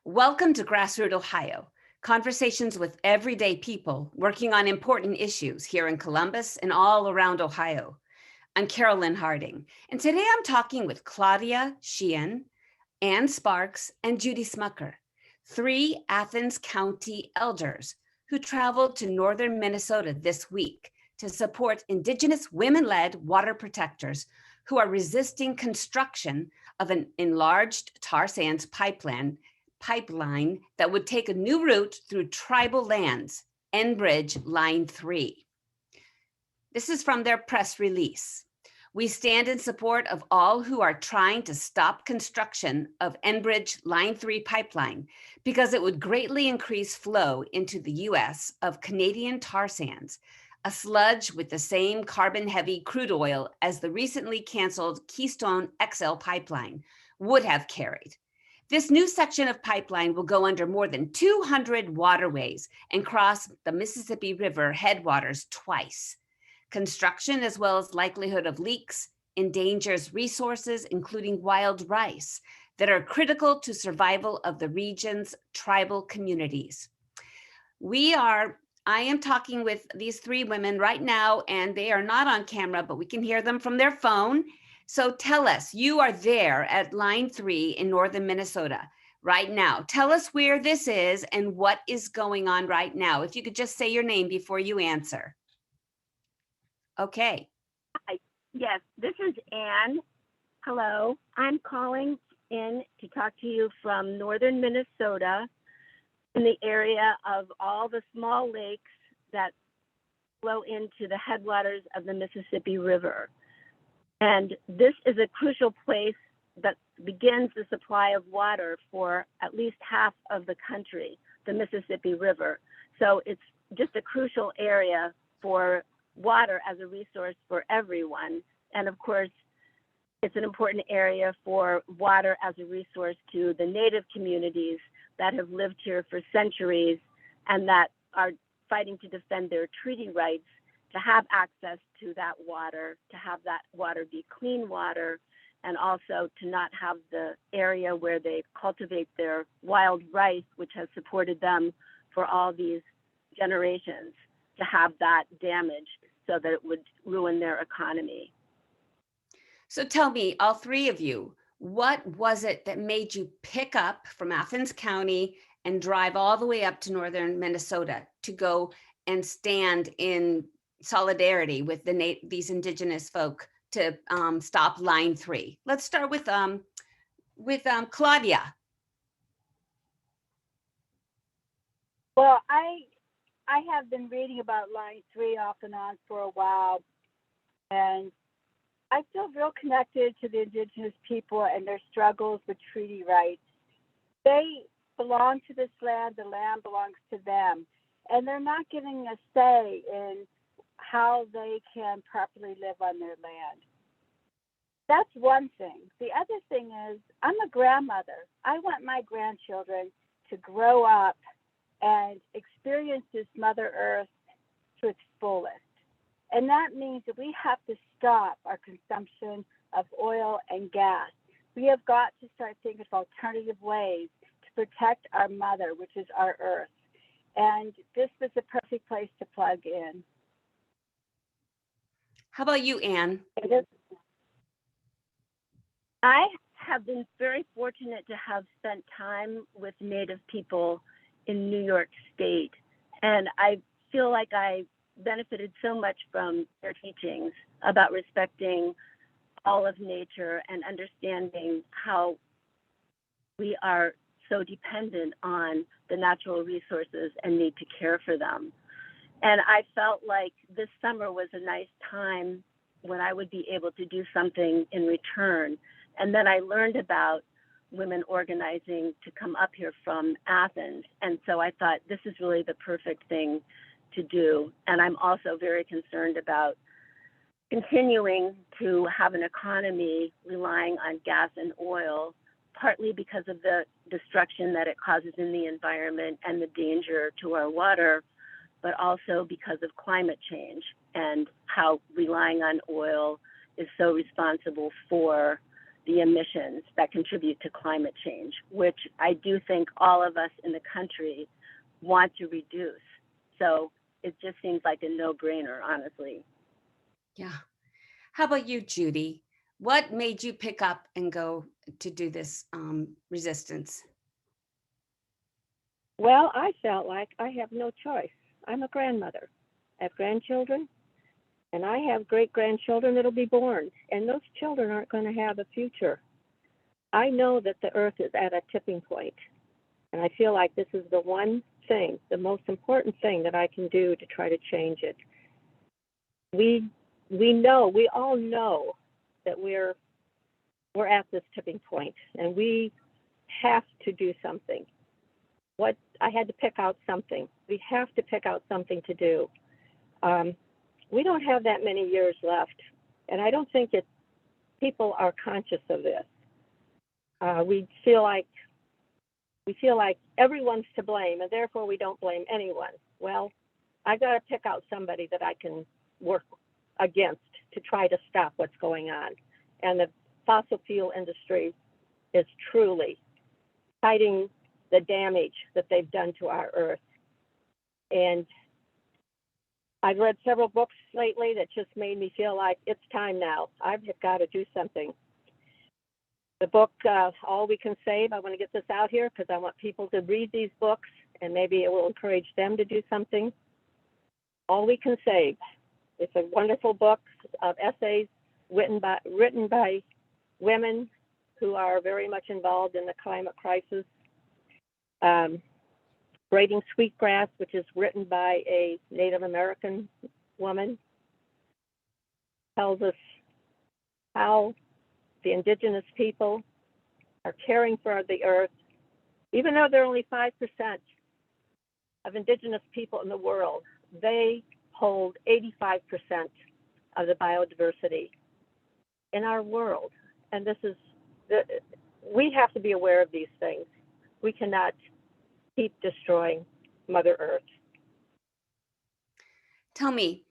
Welcome to GrassRoot, Ohio, conversations with everyday people working on important issues here in Columbus and all around Ohio. I'm Carolyn Harding, and today I'm talking with Claudia Sheehan, Ann Sparks, and Judy Smucker, three Athens County elders who traveled to northern Minnesota this week to support Indigenous women-led water protectors who are resisting construction of an enlarged tar sands pipeline that would take a new route through tribal lands, Enbridge Line 3. This is from their press release. We stand in support of all who are trying to stop construction of Enbridge Line 3 pipeline because it would greatly increase flow into the US of Canadian tar sands, a sludge with the same carbon-heavy crude oil as the recently canceled Keystone XL pipeline would have carried. This new section of pipeline will go under more than 200 waterways and cross the Mississippi River headwaters twice. Construction, as well as likelihood of leaks, endangers resources, including wild rice, that are critical to survival of the region's tribal communities. I am talking with these three women right now, and they are not on camera, but we can hear them from their phone. So tell us, you are there at Line 3 in northern Minnesota right now. Tell us where this is and what is going on right now. If you could just say your name before you answer. Okay. Hi. Yes, this is Ann. Hello. I'm calling in to talk to you from northern Minnesota in the area of all the small lakes that flow into the headwaters of the Mississippi River. And this is a crucial place that begins the supply of water for at least half of the country, the Mississippi River. So it's just a crucial area for water as a resource for everyone. And of course, it's an important area for water as a resource to the native communities that have lived here for centuries and that are fighting to defend their treaty rights to have access to that water, to have that water be clean water, and also to not have the area where they cultivate their wild rice, which has supported them for all these generations, to have that damaged so that it would ruin their economy. So tell me, all three of you, what was it that made you pick up from Athens County and drive all the way up to northern Minnesota to go and stand in solidarity with these Indigenous folk to stop Line 3? Let's start with Claudia. Well, I have been reading about Line 3 off and on for a while, and I feel real connected to the Indigenous people and their struggles with treaty rights. They belong to this land, the land belongs to them, and they're not giving a say in how they can properly live on their land. That's one thing. The other thing is, I'm a grandmother. I want my grandchildren to grow up and experience this Mother Earth to its fullest. And that means that we have to stop our consumption of oil and gas. We have got to start thinking of alternative ways to protect our mother, which is our Earth. And this was the perfect place to plug in. How about you, Ann? I have been very fortunate to have spent time with Native people in New York State, and I feel like I benefited so much from their teachings about respecting all of nature and understanding how we are so dependent on the natural resources and need to care for them. And I felt like this summer was a nice time when I would be able to do something in return. And then I learned about women organizing to come up here from Athens. And so I thought this is really the perfect thing to do. And I'm also very concerned about continuing to have an economy relying on gas and oil, partly because of the destruction that it causes in the environment and the danger to our water, but also because of climate change and how relying on oil is so responsible for the emissions that contribute to climate change, which I do think all of us in the country want to reduce. So it just seems like a no-brainer, honestly. Yeah. How about you, Judy? What made you pick up and go to do this resistance? Well, I felt like I have no choice. I'm a grandmother. I have grandchildren, and I have great-grandchildren that'll be born, and those children aren't going to have a future. I know that the earth is at a tipping point, and I feel like this is the one thing, the most important thing that I can do to try to change it. We all know that we're at this tipping point, and we have to do something. I had to pick out something. We have to pick out something to do. We don't have that many years left, and I don't think people are conscious of this. We feel like everyone's to blame, and therefore we don't blame anyone. Well, I got to pick out somebody that I can work against to try to stop what's going on. And the fossil fuel industry is truly fighting the damage that they've done to our earth. And I've read several books lately that just made me feel like it's time now. I've got to do something. The book, All We Can Save, I want to get this out here because I want people to read these books and maybe it will encourage them to do something. All We Can Save. It's a wonderful book of essays written by women who are very much involved in the climate crisis. Braiding Sweetgrass, which is written by a Native American woman, tells us how the Indigenous people are caring for the earth, even though there are only 5% of Indigenous people in the world. They hold 85% of the biodiversity in our world. And we have to be aware of these things. We cannot keep destroying Mother Earth. Tell me,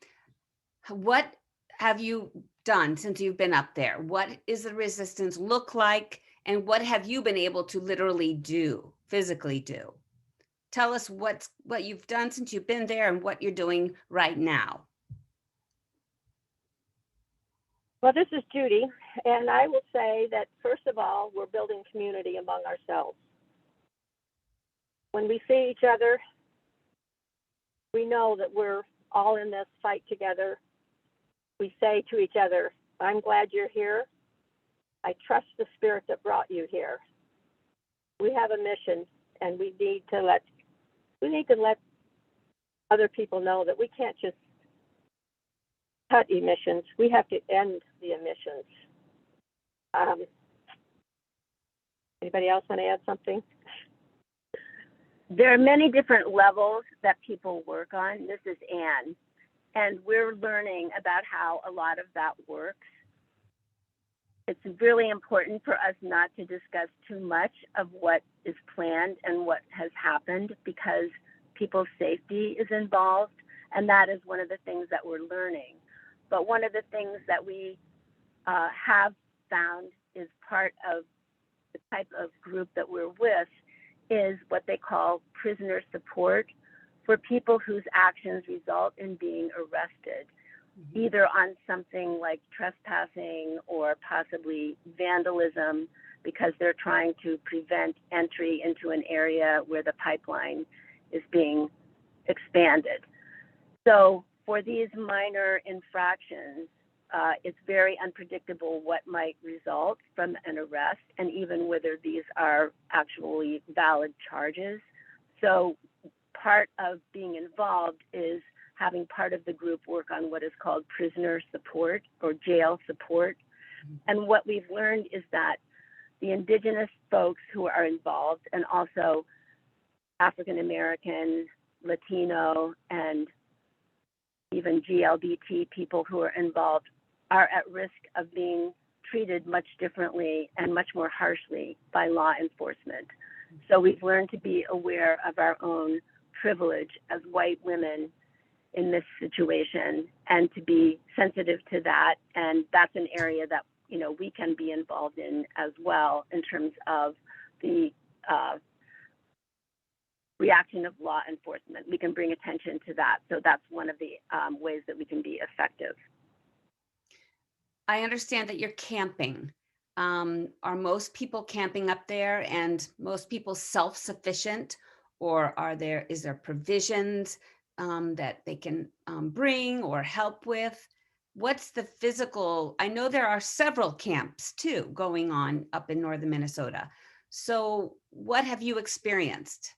what have you done since you've been up there? What is the resistance look like? And what have you been able to literally do, physically do? Tell us what you've done since you've been there and what you're doing right now. Well, this is Judy, and I will say that first of all, we're building community among ourselves. When we see each other, we know that we're all in this fight together. We say to each other, I'm glad you're here. I trust the spirit that brought you here. We have a mission, and we need to let other people know that we can't just cut emissions. We have to end the emissions. Anybody else want to add something? There are many different levels that people work on. This is Anne, and we're learning about how a lot of that works. It's really important for us not to discuss too much of what is planned and what has happened because people's safety is involved, and that is one of the things that we're learning. But one of the things that we have found is part of the type of group that we're with is what they call prisoner support for people whose actions result in being arrested, either on something like trespassing or possibly vandalism because they're trying to prevent entry into an area where the pipeline is being expanded. So for these minor infractions, it's very unpredictable what might result from an arrest and even whether these are actually valid charges. So part of being involved is having part of the group work on what is called prisoner support or jail support. And what we've learned is that the Indigenous folks who are involved and also African American, Latino, and even GLBT people who are involved are at risk of being treated much differently and much more harshly by law enforcement. So we've learned to be aware of our own privilege as white women in this situation and to be sensitive to that. And that's an area that we can be involved in as well in terms of the reaction of law enforcement. We can bring attention to that. So that's one of the ways that we can be effective. I understand that you're camping. Are most people camping up there, and most people self-sufficient, or is there provisions that they can bring or help with? What's the physical? I know there are several camps too going on up in northern Minnesota. So what have you experienced?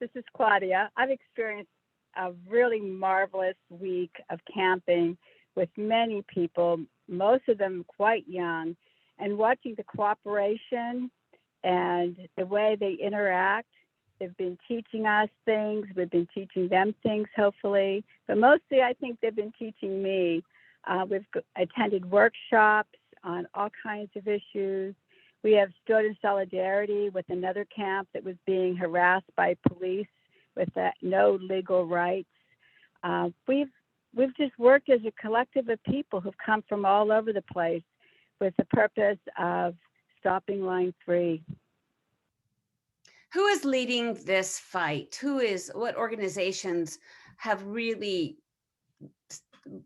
This is Claudia, I've experienced a really marvelous week of camping with many people, most of them quite young, and watching the cooperation and the way they interact. They've been teaching us things, we've been teaching them things, hopefully, but mostly I think they've been teaching me. We've attended workshops on all kinds of issues. We have stood in solidarity with another camp that was being harassed by police with no legal rights. We've just worked as a collective of people who've come from all over the place with the purpose of stopping Line 3. Who is leading this fight? What organizations have really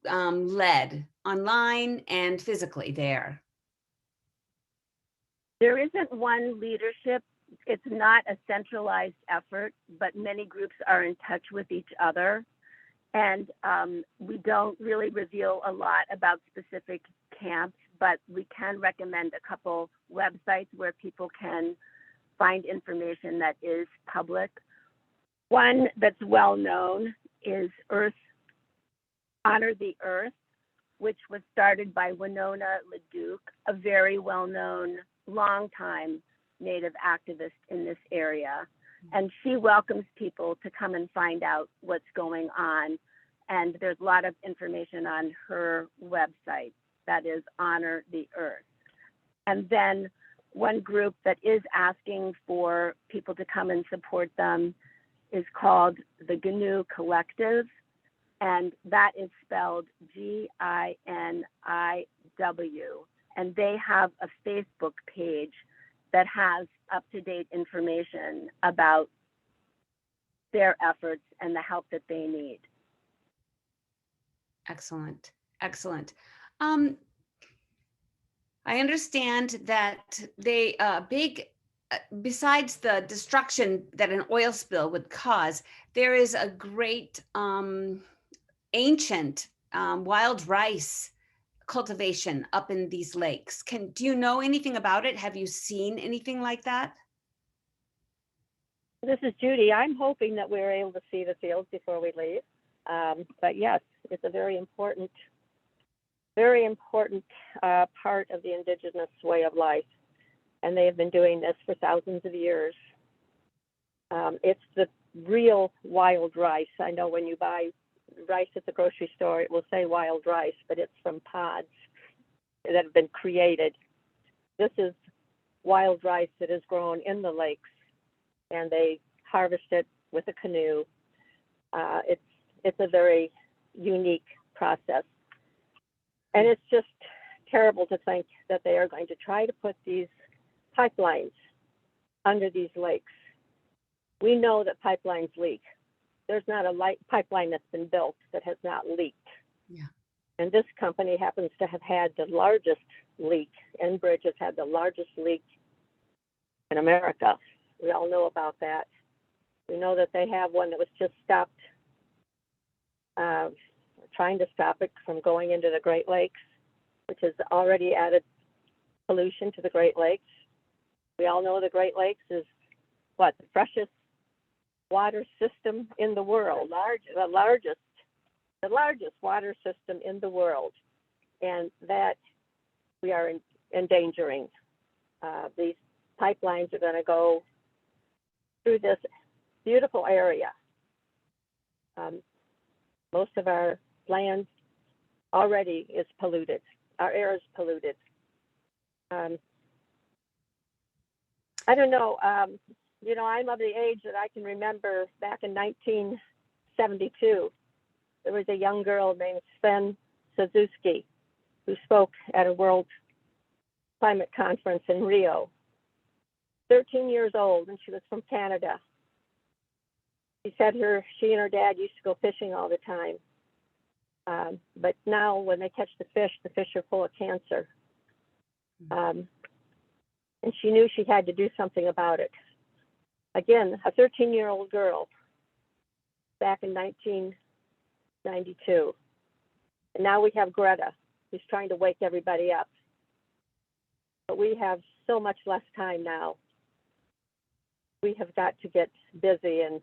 led online and physically there? There isn't one leadership. It's not a centralized effort, but many groups are in touch with each other. And we don't really reveal a lot about specific camps, but we can recommend a couple websites where people can find information that is public. One that's well known is Honor the Earth, which was started by Winona LaDuke, a very well-known, long-time Native activist in this area. And she welcomes people to come and find out what's going on. And there's a lot of information on her website that is Honor the Earth. And then one group that is asking for people to come and support them is called the GNU Collective, and that is spelled GINIW. And they have a Facebook page that has up-to-date information about their efforts and the help that they need. Excellent, excellent. I understand that besides the destruction that an oil spill would cause, there is a great ancient wild rice cultivation up in these lakes. Do you know anything about it? Have you seen anything like that? This is Judy. I'm hoping that we're able to see the fields before we leave. But yes, it's a very important part of the Indigenous way of life. And they have been doing this for thousands of years. It's the real wild rice. I know when you buy rice at the grocery store, it will say wild rice, but it's from pods that have been created. This is wild rice that is grown in the lakes, and they harvest it with a canoe. It's a very unique process. And it's just terrible to think that they are going to try to put these pipelines under these lakes. We know that pipelines leak. There's not a pipeline that's been built that has not leaked. Yeah. And this company happens to have had the largest leak. Enbridge has had the largest leak in America. We all know about that. We know that they have one that was just stopped, trying to stop it from going into the Great Lakes, which has already added pollution to the Great Lakes. We all know the Great Lakes is the freshest water system in the world, the largest water system in the world, and that we are endangering. These pipelines are going to go through this beautiful area. Most of our land already is polluted. Our air is polluted. I don't know. I'm of the age that I can remember back in 1972, there was a young girl named Sven Suzuki, who spoke at a World Climate Conference in Rio. 13 years old, and she was from Canada. She said she and her dad used to go fishing all the time. But now when they catch the fish are full of cancer. And she knew she had to do something about it. Again, a 13-year-old girl back in 1992. And now we have Greta, who's trying to wake everybody up. But we have so much less time now. We have got to get busy and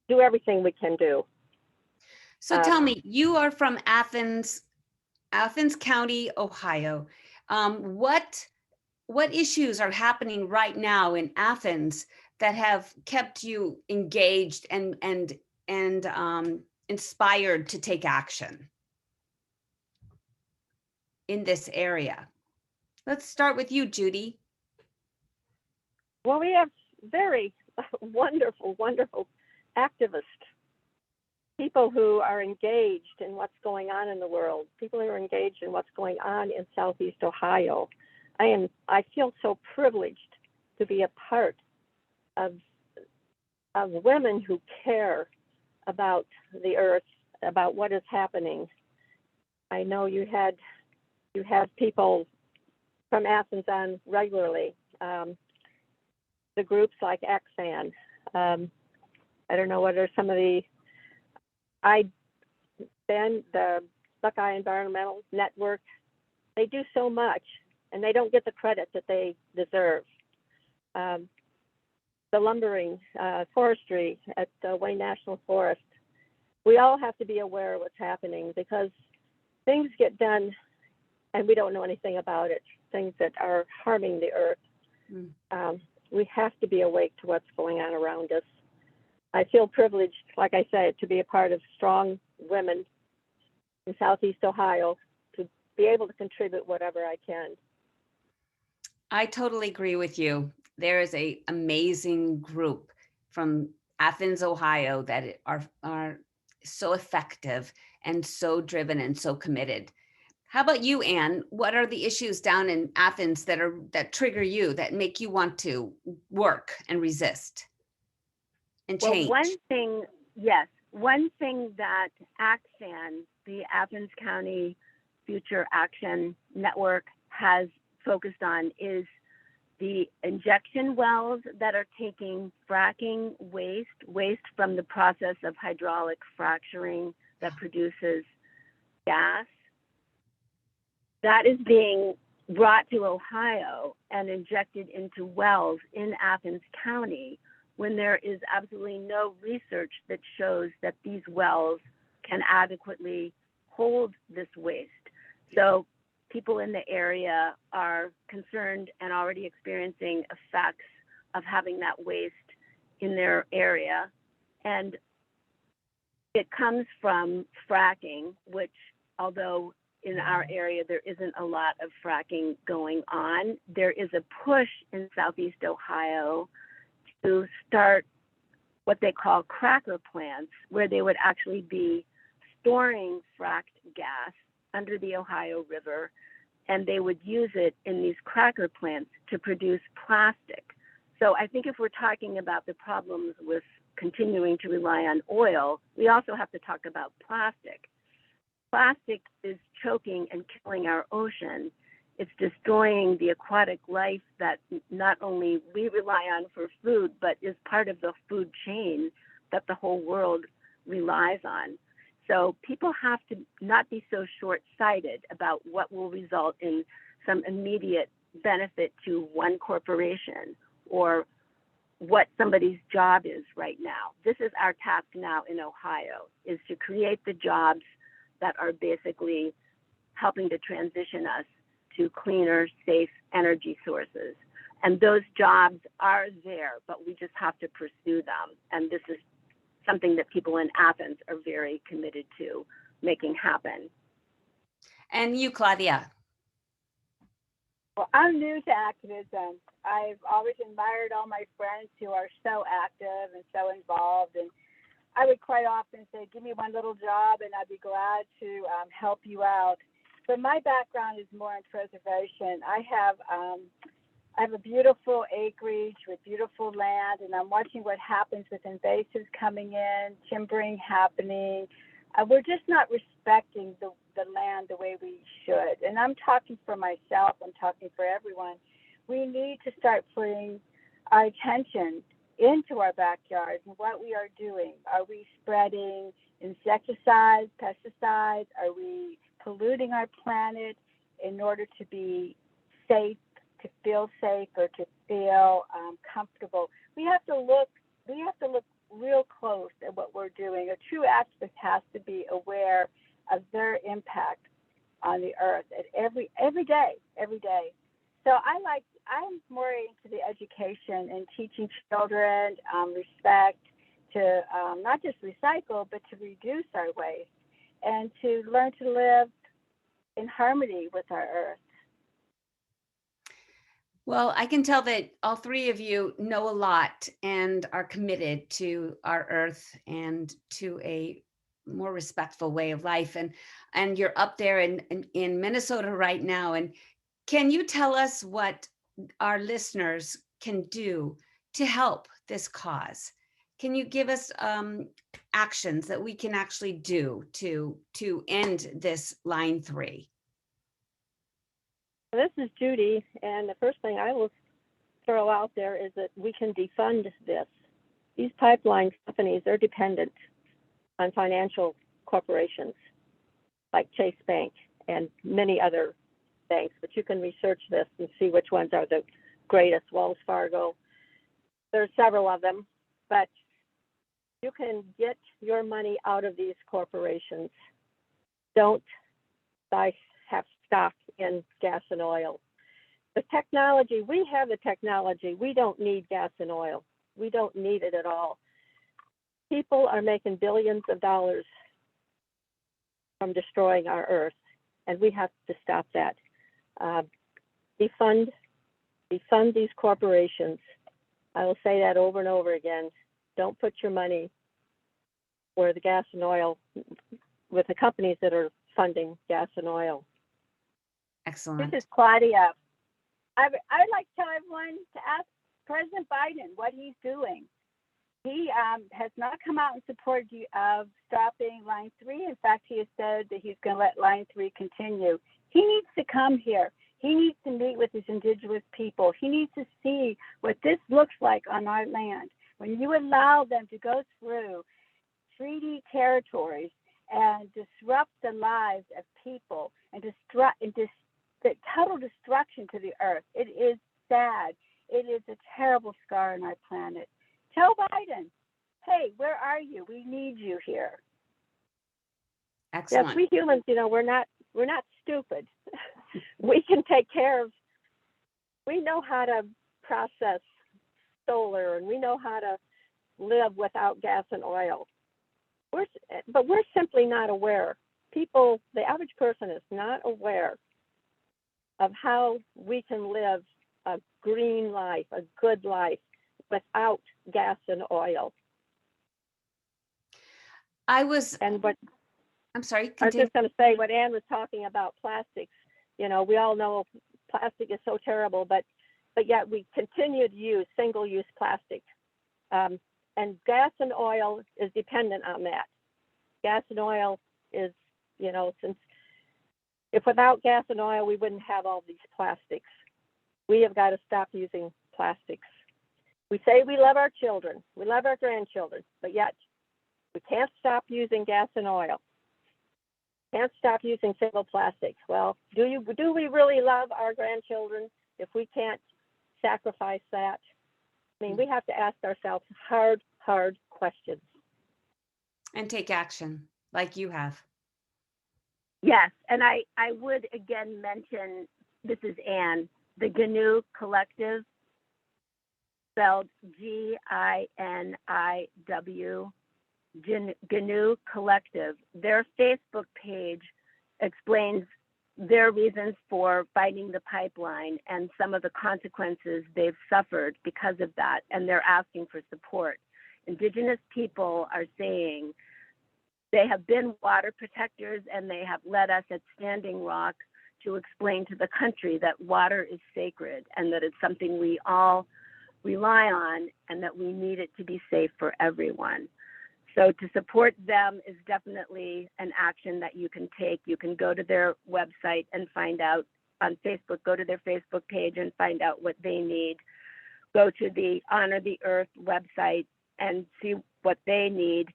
do everything we can do. So tell me, you are from Athens County, Ohio. What issues are happening right now in Athens that have kept you engaged and inspired to take action in this area? Let's start with you, Judy. Well, we have very wonderful, wonderful activists, people who are engaged in what's going on in the world, people who are engaged in what's going on in Southeast Ohio. I feel so privileged to be a part of women who care about the earth, about what is happening. I know you have people from Athens on regularly. The groups like Xan. I don't know what are some of the the Buckeye Environmental Network. They do so much, and they don't get the credit that they deserve. The lumbering, forestry at Wayne National Forest. We all have to be aware of what's happening because things get done and we don't know anything about it, things that are harming the earth. We have to be awake to what's going on around us. I feel privileged, like I said, to be a part of strong women in Southeast Ohio, to be able to contribute whatever I can. I totally agree with you. There is an amazing group from Athens, Ohio that are so effective and so driven and so committed. How about you, Anne? What are the issues down in Athens that trigger you, that make you want to work and resist and change? Well, one thing that ACSAN, the Athens County Future Action Network, has focused on is the injection wells that are taking fracking waste from the process of hydraulic fracturing that produces gas. That is being brought to Ohio and injected into wells in Athens County when there is absolutely no research that shows that these wells can adequately hold this waste. So people in the area are concerned and already experiencing effects of having that waste in their area. And it comes from fracking, which, although in our area there isn't a lot of fracking going on, there is a push in Southeast Ohio to start what they call cracker plants, where they would actually be storing fracked gas under the Ohio River, and they would use it in these cracker plants to produce plastic. So I think if we're talking about the problems with continuing to rely on oil, we also have to talk about plastic. Plastic is choking and killing our ocean. It's destroying the aquatic life that not only we rely on for food, but is part of the food chain that the whole world relies on. So people have to not be so short-sighted about what will result in some immediate benefit to one corporation or what somebody's job is right now. This is our task now in Ohio, is to create the jobs that are basically helping to transition us to cleaner, safe energy sources. And those jobs are there, but we just have to pursue them. And this is something that people in Athens are very committed to making happen. And you, Claudia? Well, I'm new to activism. I've always admired all my friends who are so active and so involved. And I would quite often say, give me one little job and I'd be glad to help you out. But my background is more in preservation. I have a beautiful acreage with beautiful land, and I'm watching what happens with invasives coming in, timbering happening. We're just not respecting the land the way we should. And I'm talking for myself, I'm talking for everyone. We need to start putting our attention into our backyards and what we are doing. Are we spreading insecticides, pesticides? Are we polluting our planet in order to be safe, to feel safe, or to feel comfortable? We have to look real close at what we're doing. A true activist has to be aware of their impact on the earth at every day. So I'm more into the education and teaching children respect, to not just recycle, but to reduce our waste and to learn to live in harmony with our earth. Well, I can tell that all three of you know a lot and are committed to our earth and to a more respectful way of life. And you're up there in Minnesota right now. And can you tell us what our listeners can do to help this cause? Can you give us actions that we can actually do to end this line 3? This is Judy, and the first thing I will throw out there is that we can defund this. These pipeline companies are dependent on financial corporations like Chase Bank and many other banks, but you can research this and see which ones are the greatest. Wells Fargo, there's several of them, but you can get your money out of these corporations. Don't have stock in gas and oil. The technology, we have the technology. We don't need gas and oil. We don't need it at all. People are making billions of dollars from destroying our earth, and we have to stop that. Defund these corporations. I will say that over and over again. Don't put your money where the gas and oil, with the companies that are funding gas and oil. Excellent. This is Claudia. I'd like to tell everyone to ask President Biden what he's doing. He has not come out in support of stopping Line 3. In fact, he has said that he's going to let Line 3 continue. He needs to come here. He needs to meet with his Indigenous people. He needs to see what this looks like on our land. When you allow them to go through treaty territories and disrupt the lives of people and the total destruction to the earth, it is sad. It is a terrible scar on our planet. Tell Biden, hey, where are you? We need you here. Excellent. Yes, we humans, we're not stupid. We can take care of. We know how to process solar, and we know how to live without gas and oil. But we're simply not aware. People, the average person is not aware of how we can live a green life, a good life, without gas and oil. I'm sorry, continue. I was just going to say what Ann was talking about plastics. We all know plastic is so terrible, but yet we continue to use single-use plastic. And gas and oil is dependent on that. Gas and oil is, since if without gas and oil, we wouldn't have all these plastics. We have got to stop using plastics. We say we love our children, we love our grandchildren, but yet we can't stop using gas and oil. Can't stop using single plastic. Well, do we really love our grandchildren if we can't sacrifice that? I mean, we have to ask ourselves hard questions. And take action like you have. Yes, and I would again mention, this is Ann, the GNU Collective, spelled GINIW, GNU Collective. Their Facebook page explains their reasons for fighting the pipeline and some of the consequences they've suffered because of that, and they're asking for support. Indigenous people are saying they have been water protectors, and they have led us at Standing Rock to explain to the country that water is sacred and that it's something we all rely on and that we need it to be safe for everyone. So to support them is definitely an action that you can take. You can go to their website and find out on Facebook, go to their Facebook page and find out what they need. Go to the Honor the Earth website and see what they need.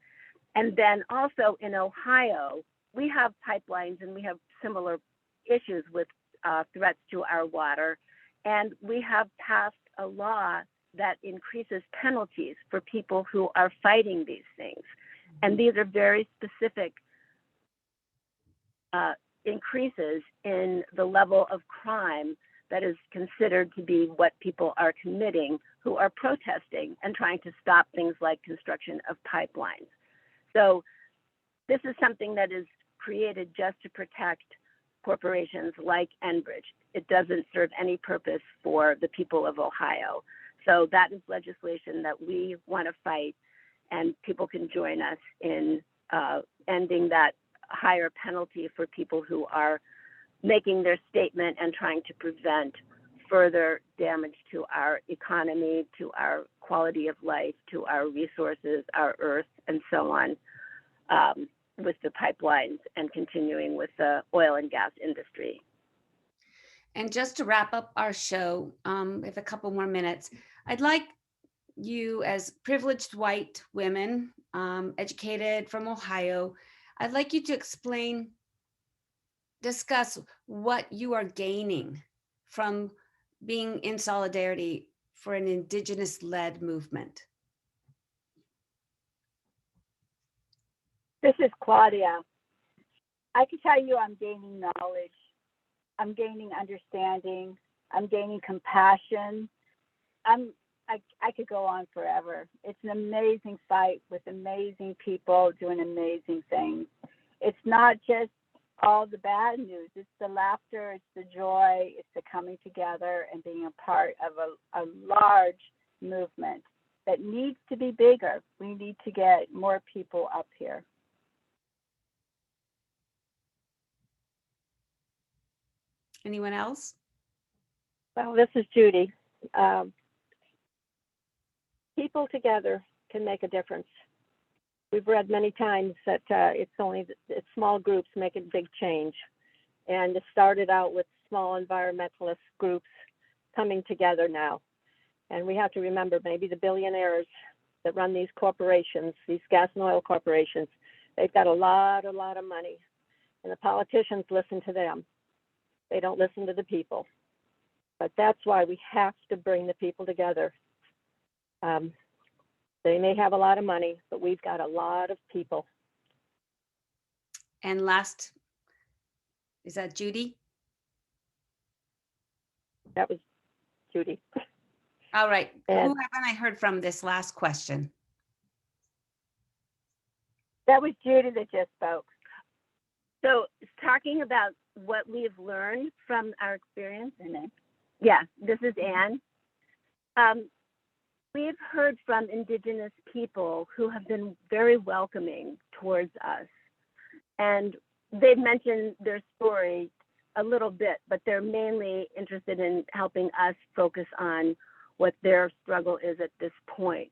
And then also in Ohio, we have pipelines and we have similar issues with threats to our water. And we have passed a law that increases penalties for people who are fighting these things. And these are very specific increases in the level of crime that is considered to be what people are committing who are protesting and trying to stop things like construction of pipelines. So this is something that is created just to protect corporations like Enbridge. It doesn't serve any purpose for the people of Ohio. So that is legislation that we want to fight, and people can join us in ending that higher penalty for people who are making their statement and trying to prevent further damage to our economy, to our quality of life, to our resources, our earth, and so on, with the pipelines and continuing with the oil and gas industry. And just to wrap up our show, with a couple more minutes, I'd like you, as privileged white women, educated from Ohio, I'd like you to discuss what you are gaining from being in solidarity for an Indigenous-led movement. This is Claudia. I can tell you I'm gaining knowledge. I'm gaining understanding. I'm gaining compassion. I could go on forever. It's an amazing fight with amazing people doing amazing things. It's not just all the bad news. It's the laughter, it's the joy, it's the coming together and being a part of a large movement that needs to be bigger. We need to get more people up here. Anyone else? Well, this is Judy. People together can make a difference. We've read many times that it's small groups making big change. And it started out with small environmentalist groups coming together now. And we have to remember, maybe the billionaires that run these corporations, these gas and oil corporations, they've got a lot of money. And the politicians listen to them. They don't listen to the people. But that's why we have to bring the people together. They may have a lot of money, but we've got a lot of people. And last, is that Judy? That was Judy. All right. And who haven't I heard from this last question? That was Judy that just spoke. So talking about what we've learned from our experience, yeah, this is Anne. We've heard from Indigenous people who have been very welcoming towards us. And they've mentioned their story a little bit, but they're mainly interested in helping us focus on what their struggle is at this point.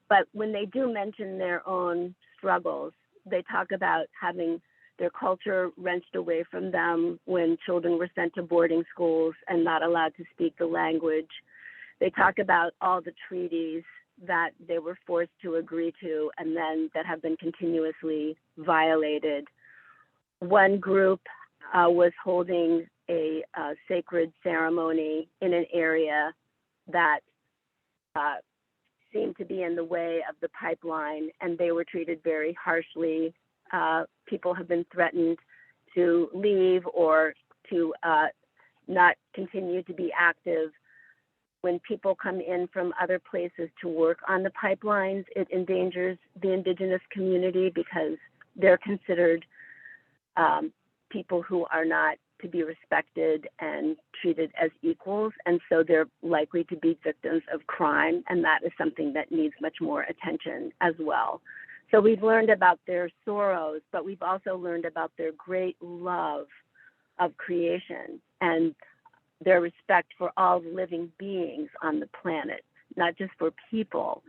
But when they do mention their own struggles, they talk about having their culture wrenched away from them when children were sent to boarding schools and not allowed to speak the language. They talk about all the treaties that they were forced to agree to and then that have been continuously violated. One group was holding a sacred ceremony in an area that seemed to be in the way of the pipeline, and they were treated very harshly. People have been threatened to leave or to not continue to be active. When people come in from other places to work on the pipelines, it endangers the Indigenous community because they're considered people who are not to be respected and treated as equals. And so they're likely to be victims of crime. And that is something that needs much more attention as well. So we've learned about their sorrows, but we've also learned about their great love of creation and their respect for all living beings on the planet, not just for people,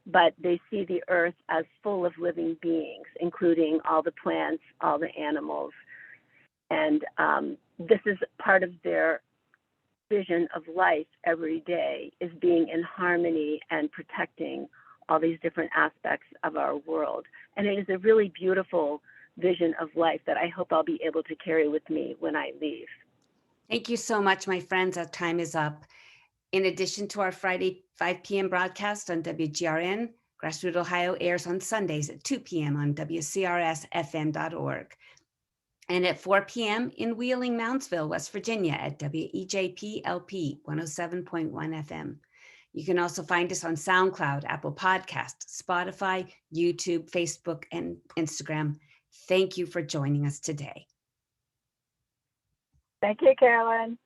but they see the earth as full of living beings, including all the plants, all the animals. And this is part of their vision of life every day, is being in harmony and protecting all these different aspects of our world. And it is a really beautiful vision of life that I hope I'll be able to carry with me when I leave. Thank you so much, my friends. Our time is up. In addition to our Friday 5 p.m. broadcast on WGRN, GrassRoot Ohio airs on Sundays at 2 p.m. on WCRSFM.org. And at 4 p.m. in Wheeling, Moundsville, West Virginia at WEJP-LP 107.1 FM. You can also find us on SoundCloud, Apple Podcasts, Spotify, YouTube, Facebook, and Instagram. Thank you for joining us today. Thank you, Carolyn.